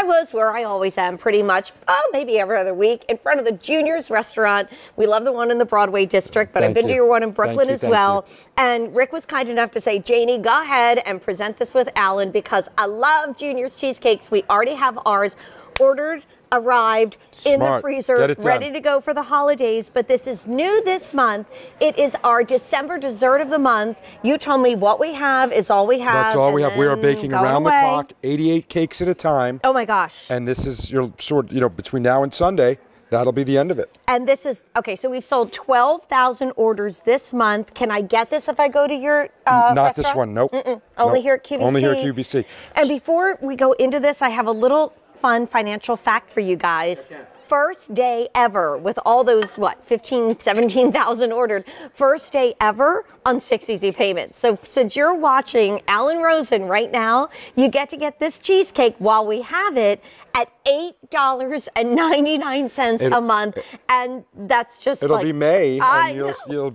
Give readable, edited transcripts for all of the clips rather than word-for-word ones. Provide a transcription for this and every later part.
was where I always am pretty much, maybe every other week, in front of the Junior's restaurant. We love the one in the Broadway district, but I've been to your one in Brooklyn as well. And Rick was kind enough to say, Janie, go ahead and present this with Alan because I love Junior's cheesecakes. We already have ours ordered, arrived in the freezer, ready to go for the holidays. But this is new this month. It is our December dessert of the month. You told me what we have is all we have. That's all we have. We are baking around the clock, 88 cakes at a time. Oh my gosh. And this is your sort, between now and Sunday, that'll be the end of it. And this is, okay, so we've sold 12,000 orders this month. Can I get this if I go to your Not restaurant? this one, nope. Only here at QVC? Only here at QVC. And before we go into this, I have a little fun financial fact for you guys. First day ever with all those, 15, 17,000 ordered. First day ever on 6 Easy Payments. So since you're watching Alan Rosen right now, you get to get this cheesecake while we have it at $8.99 a month. And that's just It'll be May, and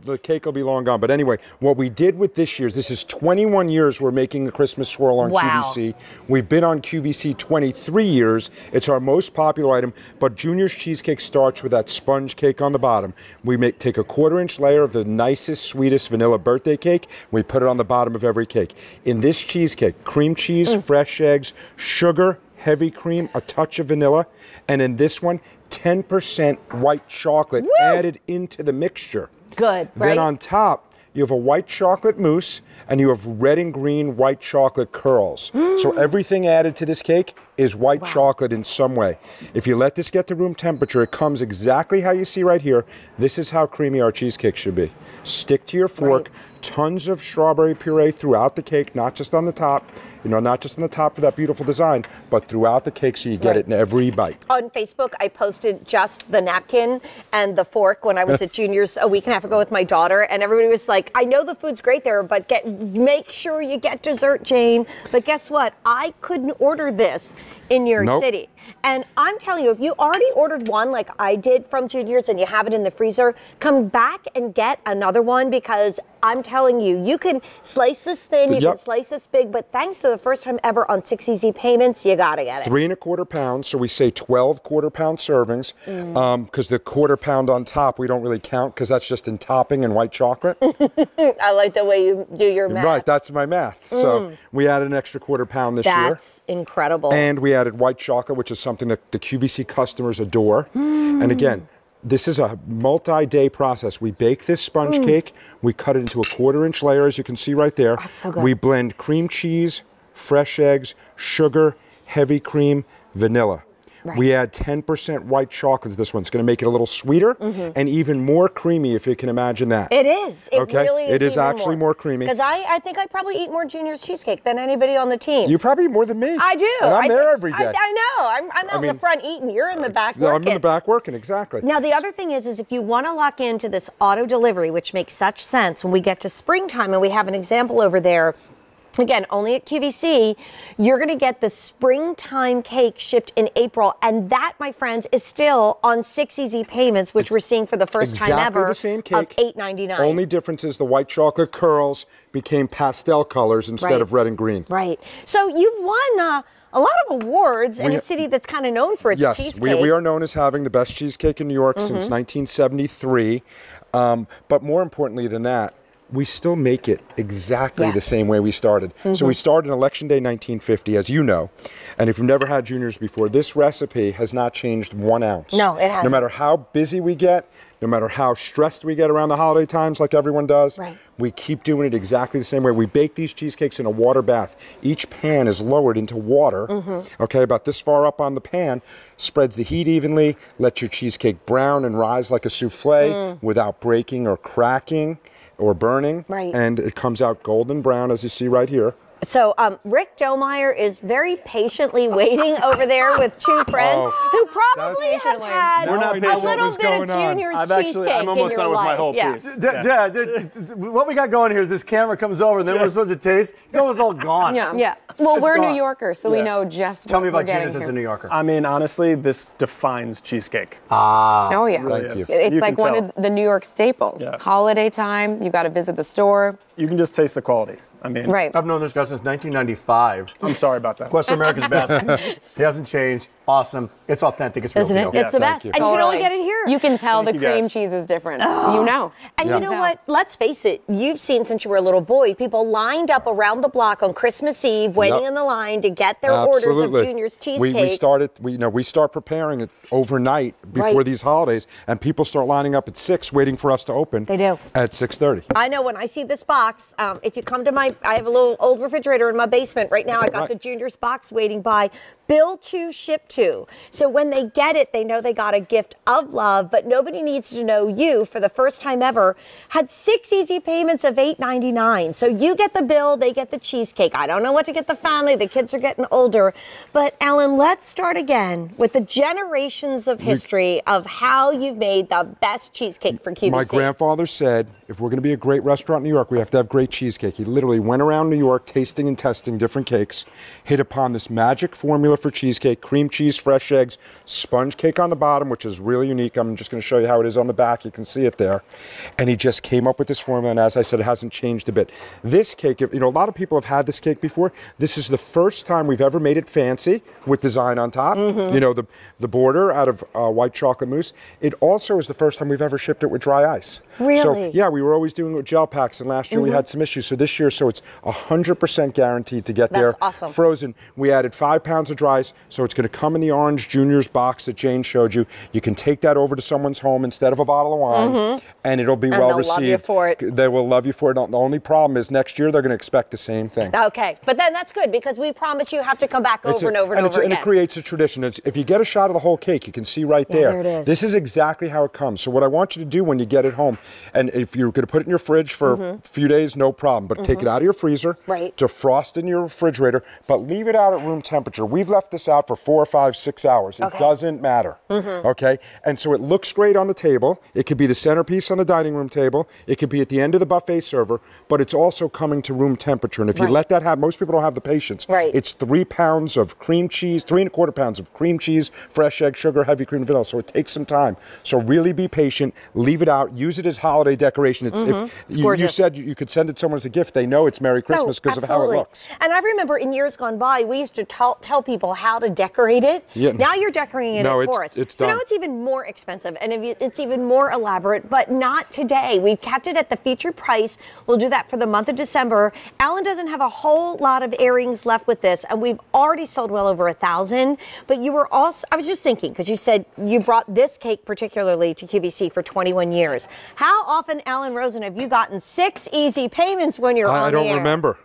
the cake will be long gone. But anyway, what we did with this year's, this is 21 years we're making the Christmas swirl on QVC. We've been on QVC 23 years. It's our most popular item, but Junior's Cheesecake starts with that sponge cake on the bottom. We take a 1/4-inch layer of the nicest, sweetest vanilla birthday cake. We put it on the bottom of every cake. In this cheesecake, cream cheese, fresh eggs, sugar, heavy cream, a touch of vanilla, and in this one, 10% white chocolate added into the mixture. Good, right? Then on top, you have a white chocolate mousse, and you have red and green white chocolate curls. So everything added to this cake is white chocolate in some way. If you let this get to room temperature, it comes exactly how you see right here. This is how creamy our cheesecake should be. Stick to your fork, tons of strawberry puree throughout the cake, not just on the top. Not just on the top for that beautiful design, but throughout the cake so you get it in every bite. On Facebook, I posted just the napkin and the fork when I was at Junior's a week and a half ago with my daughter, and everybody was like, I know the food's great there, but make sure you get dessert, Jane. But guess what? I couldn't order this in New York City. And I'm telling you, if you already ordered one like I did from Junior's and you have it in the freezer, come back and get another one because I'm telling you, you can slice this thin, you can slice this big, but thanks to the first time ever on 6 Easy Payments, you gotta get it. 3 1/4 pounds, so we say 12 1/4-pound servings, because the 1/4 pound on top we don't really count because that's just in topping and white chocolate. I like the way you do your math. Right, that's my math. So we added an extra 1/4 pound this year. That's incredible. And we added white chocolate, which is something that the QVC customers adore. And again, this is a multi-day process. We bake this sponge cake, we cut it into a 1/4-inch layer, as you can see right there. So good. We blend cream cheese, fresh eggs, sugar, heavy cream, vanilla. We add 10% white chocolate to this one. It's going to make it a little sweeter and even more creamy, if you can imagine that. It is. It really is. It is actually more creamy. Because I think I probably eat more Junior's cheesecake than anybody on the team. You probably eat more than me. I do. And I'm there every day. I know. I'm out in the front eating. You're in the back working. I'm in the back working, exactly. Now, the other thing is if you want to lock into this auto delivery, which makes such sense when we get to springtime, and we have an example over there, again, only at QVC, you're going to get the springtime cake shipped in April. And that, my friends, is still on 6 Easy Payments, which we're seeing for the first time ever, the same cake, of $8.99. Only difference is the white chocolate curls became pastel colors instead of red and green. Right. So you've won a lot of awards in a city that's kind of known for its cheesecake. Yes, we are known as having the best cheesecake in New York since 1973. But more importantly than that, we still make it exactly the same way we started. So we started on Election Day 1950, as you know. And if you've never had Junior's before, this recipe has not changed 1 ounce. No, it hasn't. No matter how busy we get, no matter how stressed we get around the holiday times like everyone does, we keep doing it exactly the same way. We bake these cheesecakes in a water bath. Each pan is lowered into water, about this far up on the pan, spreads the heat evenly, lets your cheesecake brown and rise like a souffle without breaking or cracking or burning, and it comes out golden brown, as you see right here. So Rick Domeyer is very patiently waiting over there with two friends who probably have had a little bit of Junior's cheesecake I'm almost in done your with my life. whole piece. What we got going here is this camera comes over and then we're supposed to taste. It's almost all gone. Well, we're New Yorkers, so we know just Tell what me about we're getting Janice as a New Yorker. I mean, honestly, this defines cheesecake. Oh, yeah. Really Thank is. you. It's You like can one tell. of the New York staples. Yeah. Holiday time, you got to visit the store. You can just taste the quality. I mean, Right. I've known this guy since 1995. I'm sorry about that. Quest for America's best. He hasn't changed. Awesome. It's authentic. It's real Isn't it? deal. It's the best. you. And you can only Totally. get it here. You can tell the you, cream guys. cheese is different. You know. And Yeah. you know what? Let's face it. You've seen since you were a little boy, people lined up around the block on Christmas Eve, waiting Yep. in the line to get their orders of Junior's cheesecake. We start preparing it overnight before Right. these holidays, and people start lining up at 6, waiting for us to open. They do. At 6:30. I know when I see this box, if you come to I have a little old refrigerator in my basement right now. I got Right. the Junior's box waiting by. Bill to, ship to. So when they get it, they know they got a gift of love, but nobody needs to know you, for the first time ever, had 6 easy payments of $8.99. So you get the bill, they get the cheesecake. I don't know what to get the family. The kids are getting older. But Alan, let's start again with the generations of history of how you've made the best cheesecake for QVC. My grandfather said, if we're going to be a great restaurant in New York, we have to have great cheesecake. He literally went around New York tasting and testing different cakes, hit upon this magic formula for cheesecake: cream cheese, fresh eggs, sponge cake on the bottom, which is really unique. I'm just going to show you how it is on the back. You can see it there. And he just came up with this formula, and as I said, it hasn't changed a bit. This cake, a lot of people have had this cake before. This is the first time we've ever made it fancy with design on top. The border out of white chocolate mousse. It also is the first time we've ever shipped it with dry ice. Really? So, yeah, we were always doing it with gel packs, and last year we had some issues. So this year, it's 100% guaranteed to get there. That's awesome. Frozen. We added 5 pounds of dry ice, so it's going to come in the Orange Junior's box that Jane showed you. You can take that over to someone's home instead of a bottle of wine, and it'll be well they'll received. love you for it. They will love you for it. The only problem is next year they're going to expect the same thing. Okay, but then that's good because we promise you have to come back over and over and over again. And it creates a tradition. If you get a shot of the whole cake, you can see right there. There it is. This is exactly how it comes. So what I want you to do when you get it home, and if you're going to put it in your fridge for a few days, no problem, but take it out of your freezer, Right. defrost in your refrigerator, but leave it out at room temperature. We've left this out for 4, 5, 6 hours. It doesn't matter, okay? And so it looks great on the table. It could be the centerpiece on the dining room table. It could be at the end of the buffet server, but it's also coming to room temperature. And if you let that happen, most people don't have the patience. Right. It's 3 pounds of cream cheese, 3¼ pounds of cream cheese, fresh egg, sugar, heavy cream, vanilla. So it takes some time. So really be patient. Leave it out. Use it as holiday decoration. If you gorgeous. said you could send it to someone as a gift, they know it's Merry Christmas because of how it Absolutely. looks. And I remember in years gone by, we used to tell people how to decorate it. Yeah. Now you're decorating No, it it's- for us. it's so done. now it's even more expensive and it's even more elaborate, but not today. We've kept it at the featured price. We'll do that for the month of December. Alan doesn't have a whole lot of earrings left with this, and we've already sold well over 1,000. But you were also, I was just thinking, because you said you brought this cake particularly to QVC for 21 years. How often, Alan Rosen, have you gotten 6 easy payments when you're on I the don't air? remember.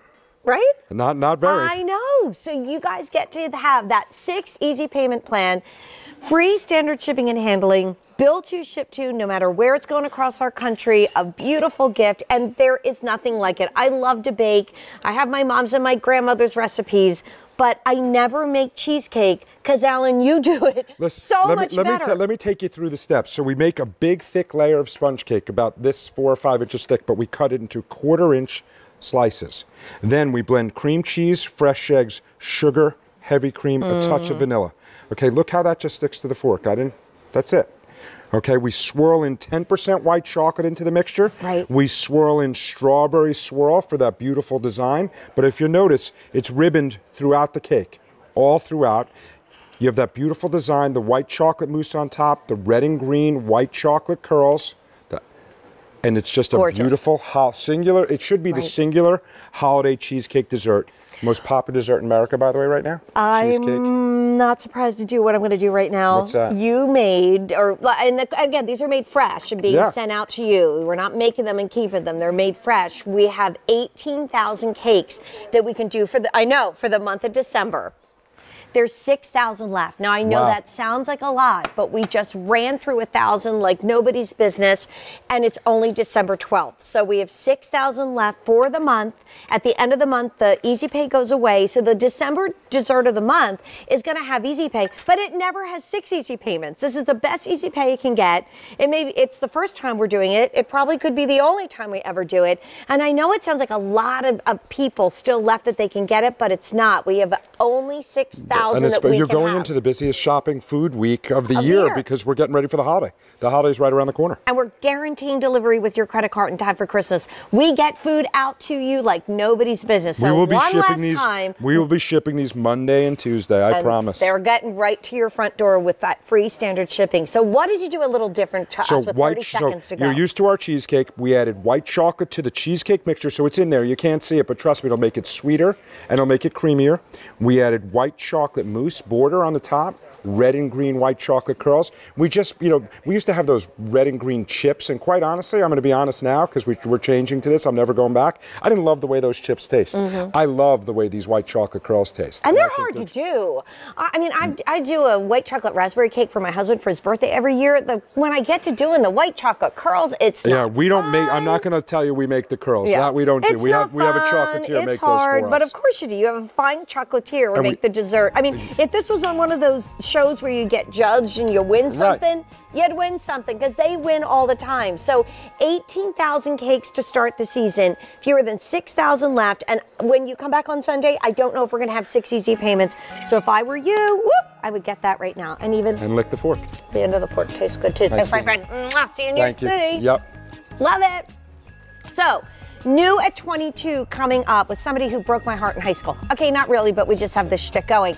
Right? Not very. I know. So you guys get to have that 6 easy payment plan, free standard shipping and handling, bill to, ship to, no matter where it's going across our country, a beautiful gift, and there is nothing like it. I love to bake. I have my mom's and my grandmother's recipes, but I never make cheesecake because, Alan, you do it much better. Let me take you through the steps. So we make a big, thick layer of sponge cake, about this 4 or 5 inches thick, but we cut it into 1/4 inch slices. Then we blend cream cheese, fresh eggs, sugar, heavy cream, a touch of vanilla. Okay, look how that just sticks to the fork. That's it. Okay, we swirl in 10% white chocolate into the mixture. Right. We swirl in strawberry swirl for that beautiful design. But if you notice, it's ribboned throughout the cake, all throughout. You have that beautiful design, the white chocolate mousse on top, the red and green white chocolate curls. And it's just Gorgeous. a beautiful singular. It should be the singular holiday cheesecake dessert. Most popular dessert in America, by the way, right now. Cheesecake. I'm not surprised to do what I'm going to do right now. What's that? You made, again, these are made fresh and being sent out to you. We're not making them and keeping them. They're made fresh. We have 18,000 cakes that we can do for the month of December. There's 6,000 left. Now, I know Wow. that sounds like a lot, but we just ran through 1,000 like nobody's business, and it's only December 12th. So we have 6,000 left for the month. At the end of the month, the Easy Pay goes away. So the December dessert of the month is going to have Easy Pay, but it never has 6 easy payments. This is the best Easy Pay you can get. It's the first time we're doing it. It probably could be the only time we ever do it. And I know it sounds like a lot of people still left that they can get it, but it's not. We have only 6,000 2,000 that we You're can going have. into the busiest shopping food week of the year because we're getting ready for the holiday. The holiday's right around the corner. And we're guaranteeing delivery with your credit card in time for Christmas. We get food out to you like nobody's business. So we will be one shipping last these. time. We will be shipping these Monday and Tuesday. I promise. They're getting right to your front door with that free standard shipping. So what did you do a little different to us with 30 seconds to go? You're used to our cheesecake. We added white chocolate to the cheesecake mixture, so it's in there. You can't see it, but trust me, it'll make it sweeter and it'll make it creamier. We added white chocolate mousse border on the top, red and green white chocolate curls. We just, we used to have those red and green chips, and quite honestly, I'm going to be honest now because we're changing to this. I'm never going back. I didn't love the way those chips taste. I love the way these white chocolate curls taste. And they're hard to do. I mean, I do a white chocolate raspberry cake for my husband for his birthday every year. When I get to doing the white chocolate curls, it's not we don't make. I'm fun. not going to tell you we make the curls. Yeah. That we don't do. It's We not have a fun. chocolatier It's make hard, those for us. but of course you do. You have a fine chocolatier who And make the dessert. I mean, if this was on one of those shows where you get judged and you win something, you'd win something because they win all the time. So 18,000 cakes to start the season, fewer than 6,000 left. And when you come back on Sunday, I don't know if we're going to have 6 easy payments. So if I were you, I would get that right now. And lick the fork. The end of the fork tastes good too. Thanks, my friend. See you in New York City. Yep. Love it. So, new at 22 coming up with somebody who broke my heart in high school. Okay, not really, but we just have this shtick going.